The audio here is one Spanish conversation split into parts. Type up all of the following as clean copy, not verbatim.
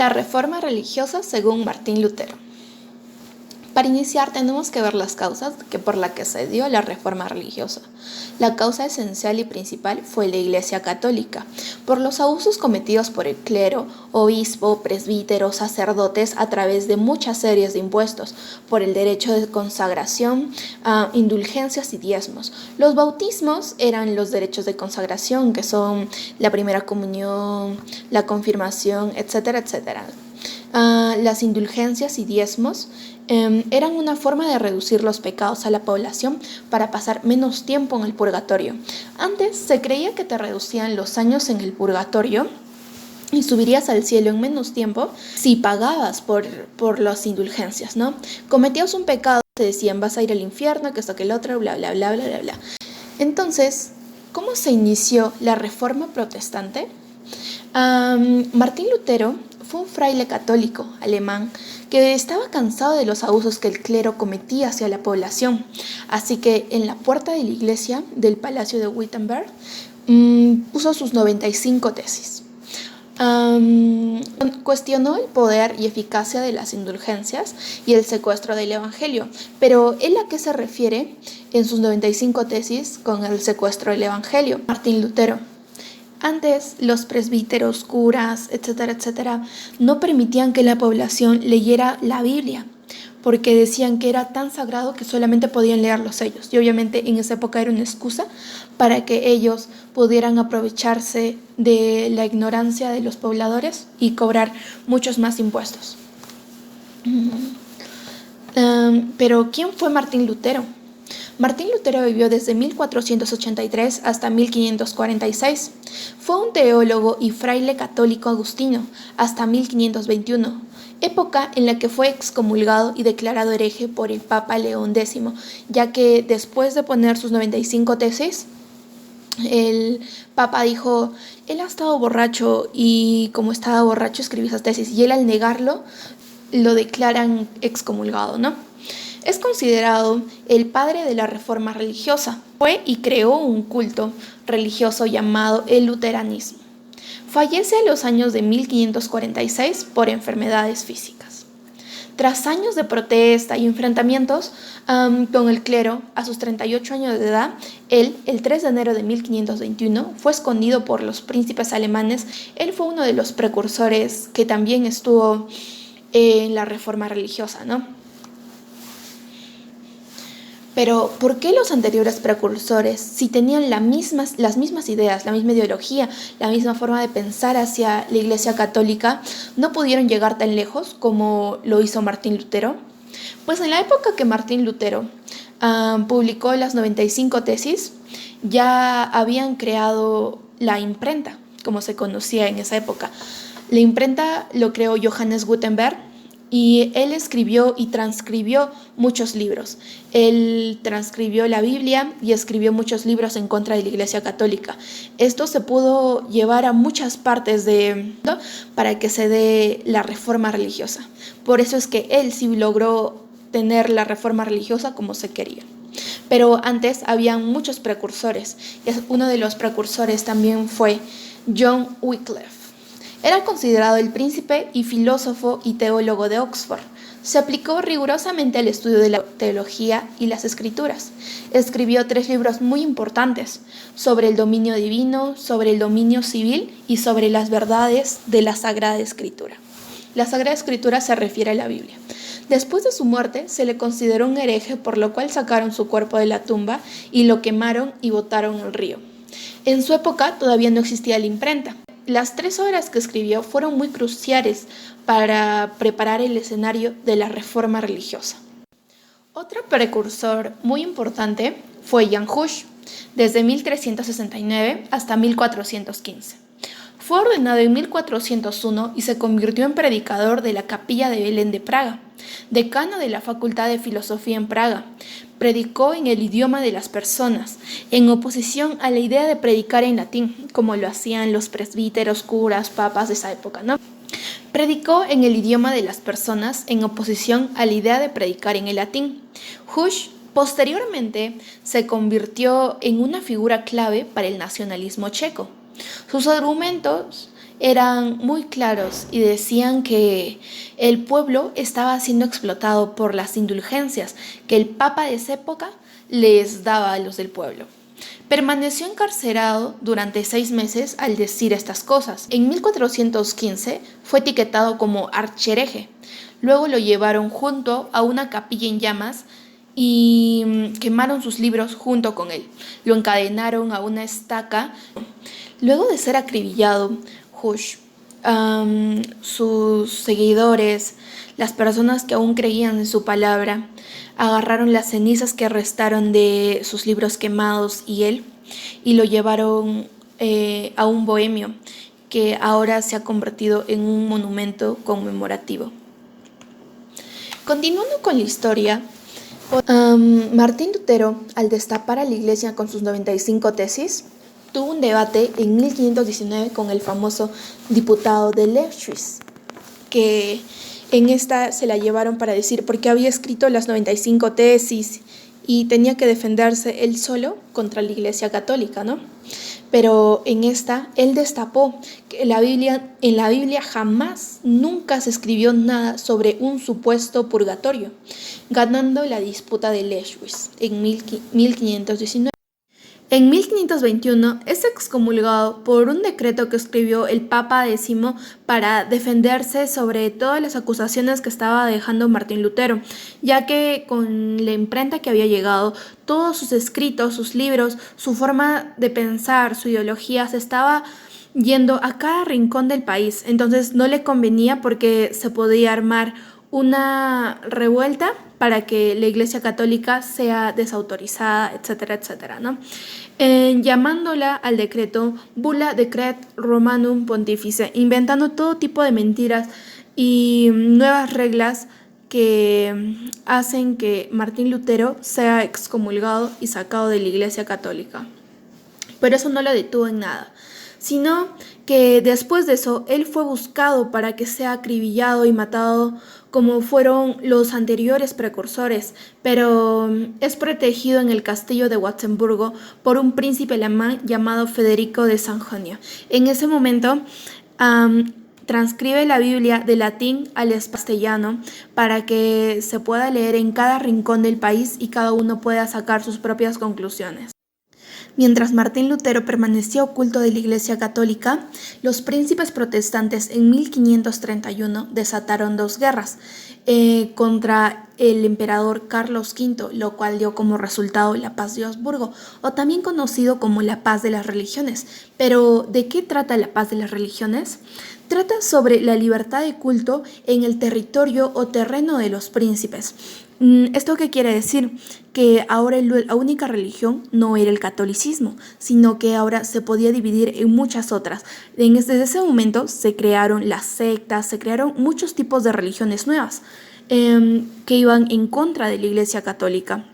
La reforma religiosa según Martín Lutero. Para iniciar tenemos que ver las causas por las que se dio la reforma religiosa. La causa esencial y principal fue la Iglesia Católica, por los abusos cometidos por el clero, obispo, presbítero, sacerdotes a través de muchas series de impuestos, por el derecho de consagración, indulgencias y diezmos. Los bautismos eran los derechos de consagración, que son la primera comunión, la confirmación, etcétera, etcétera. Las indulgencias y diezmos eran una forma de reducir los pecados a la población para pasar menos tiempo en el purgatorio. Antes se creía que te reducían los años en el purgatorio y subirías al cielo en menos tiempo si pagabas por las indulgencias, ¿no? Cometías un pecado, te decían vas a ir al infierno, que esto, que el otro, bla, bla, bla, bla, bla, bla. Entonces, ¿cómo se inició la reforma protestante? Martín Lutero fue un fraile católico alemán que estaba cansado de los abusos que el clero cometía hacia la población. Así que en la puerta de la iglesia del Palacio de Wittenberg puso sus 95 tesis. Cuestionó el poder y eficacia de las indulgencias y el secuestro del Evangelio, pero ¿él a qué se refiere en sus 95 tesis con el secuestro del Evangelio? Martín Lutero. Antes, los presbíteros, curas, etcétera, etcétera, no permitían que la población leyera la Biblia, porque decían que era tan sagrado que solamente podían leerlos ellos. Y obviamente en esa época era una excusa para que ellos pudieran aprovecharse de la ignorancia de los pobladores y cobrar muchos más impuestos. Pero ¿quién fue Martín Lutero? Martín Lutero vivió desde 1483 hasta 1546. Fue un teólogo y fraile católico agustino hasta 1521, época en la que fue excomulgado y declarado hereje por el Papa León X, ya que después de poner sus 95 tesis, el Papa dijo, él ha estado borracho y como estaba borracho escribió esas tesis, y él al negarlo lo declaran excomulgado, ¿no? Es considerado el padre de la reforma religiosa. Fue y creó un culto religioso llamado el luteranismo. Fallece a los años de 1546 por enfermedades físicas. Tras años de protesta y enfrentamientos con el clero, a sus 38 años de edad, él, el 3 de enero de 1521, fue escondido por los príncipes alemanes. Él fue uno de los precursores que también estuvo en la reforma religiosa, ¿no? Pero, ¿por qué los anteriores precursores, si tenían las mismas ideas, la misma ideología, la misma forma de pensar hacia la Iglesia Católica, no pudieron llegar tan lejos como lo hizo Martín Lutero? Pues en la época que Martín Lutero publicó las 95 tesis, ya habían creado la imprenta, como se conocía en esa época. La imprenta lo creó Johannes Gutenberg, y él escribió y transcribió muchos libros. Él transcribió la Biblia y escribió muchos libros en contra de la Iglesia Católica. Esto se pudo llevar a muchas partes para que se dé la reforma religiosa. Por eso es que él sí logró tener la reforma religiosa como se quería. Pero antes habían muchos precursores. Uno de los precursores también fue John Wycliffe. Era considerado el príncipe y filósofo y teólogo de Oxford. Se aplicó rigurosamente al estudio de la teología y las escrituras. Escribió 3 libros muy importantes sobre el dominio divino, sobre el dominio civil y sobre las verdades de la Sagrada Escritura. La Sagrada Escritura se refiere a la Biblia. Después de su muerte se le consideró un hereje, por lo cual sacaron su cuerpo de la tumba y lo quemaron y botaron al río. En su época todavía no existía la imprenta. Las 3 obras que escribió fueron muy cruciales para preparar el escenario de la reforma religiosa. Otro precursor muy importante fue Jan Hus, desde 1369 hasta 1415. Fue ordenado en 1401 y se convirtió en predicador de la Capilla de Belén de Praga, decano de la Facultad de Filosofía en Praga. Predicó en el idioma de las personas, en oposición a la idea de predicar en latín, como lo hacían los presbíteros, curas, papas de esa época, ¿no? Predicó en el idioma de las personas, en oposición a la idea de predicar en el latín. Hus posteriormente se convirtió en una figura clave para el nacionalismo checo. Sus argumentos eran muy claros y decían que el pueblo estaba siendo explotado por las indulgencias que el Papa de esa época les daba a los del pueblo. Permaneció encarcelado durante 6 meses al decir estas cosas. En 1415 fue etiquetado como archihereje. Luego lo llevaron junto a una capilla en llamas y quemaron sus libros junto con él. Lo encadenaron a una estaca. Luego de ser acribillado, Hush, sus seguidores, las personas que aún creían en su palabra, agarraron las cenizas que restaron de sus libros quemados y lo llevaron a un bohemio que ahora se ha convertido en un monumento conmemorativo. Continuando con la historia, Martín Lutero, al destapar a la iglesia con sus 95 tesis, tuvo un debate en 1519 con el famoso diputado de Leipzig, que en esta se la llevaron para decir porque había escrito las 95 tesis y tenía que defenderse él solo contra la Iglesia Católica, ¿no? Pero en esta él destapó que en la Biblia jamás, nunca se escribió nada sobre un supuesto purgatorio, ganando la disputa de Leipzig en 1519. En 1521 es excomulgado por un decreto que escribió el Papa X para defenderse sobre todas las acusaciones que estaba dejando Martín Lutero, ya que con la imprenta que había llegado, todos sus escritos, sus libros, su forma de pensar, su ideología se estaba yendo a cada rincón del país. Entonces no le convenía porque se podía armar una revuelta para que la Iglesia Católica sea desautorizada, etcétera, etcétera, ¿no? Llamándola al decreto Bulla Decret Romanum Pontifice, inventando todo tipo de mentiras y nuevas reglas que hacen que Martín Lutero sea excomulgado y sacado de la Iglesia Católica. Pero eso no lo detuvo en nada, sino que después de eso él fue buscado para que sea acribillado y matado como fueron los anteriores precursores, pero es protegido en el castillo de Watzenburgo por un príncipe alemán llamado Federico de Sajonia. En ese momento transcribe la Biblia de latín al castellano para que se pueda leer en cada rincón del país y cada uno pueda sacar sus propias conclusiones. Mientras Martín Lutero permaneció oculto de la Iglesia Católica, los príncipes protestantes en 1531 desataron 2 guerras contra el emperador Carlos V, lo cual dio como resultado la Paz de Augsburgo, o también conocido como la Paz de las Religiones. Pero, ¿de qué trata la Paz de las Religiones? Trata sobre la libertad de culto en el territorio o terreno de los príncipes. ¿Esto qué quiere decir? Que ahora la única religión no era el catolicismo, sino que ahora se podía dividir en muchas otras. Desde ese momento se crearon las sectas, se crearon muchos tipos de religiones nuevas que iban en contra de la Iglesia Católica.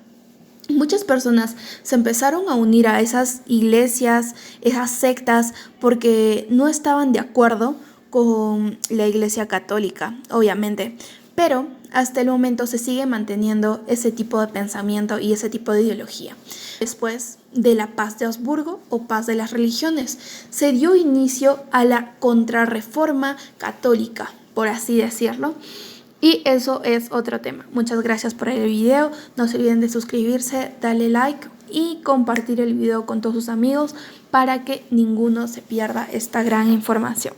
Muchas personas se empezaron a unir a esas iglesias, esas sectas, porque no estaban de acuerdo con la Iglesia Católica, obviamente. Pero hasta el momento se sigue manteniendo ese tipo de pensamiento y ese tipo de ideología. Después de la Paz de Augsburgo o Paz de las Religiones, se dio inicio a la Contrarreforma Católica, por así decirlo. Y eso es otro tema. Muchas gracias por el video. No se olviden de suscribirse, darle like y compartir el video con todos sus amigos para que ninguno se pierda esta gran información.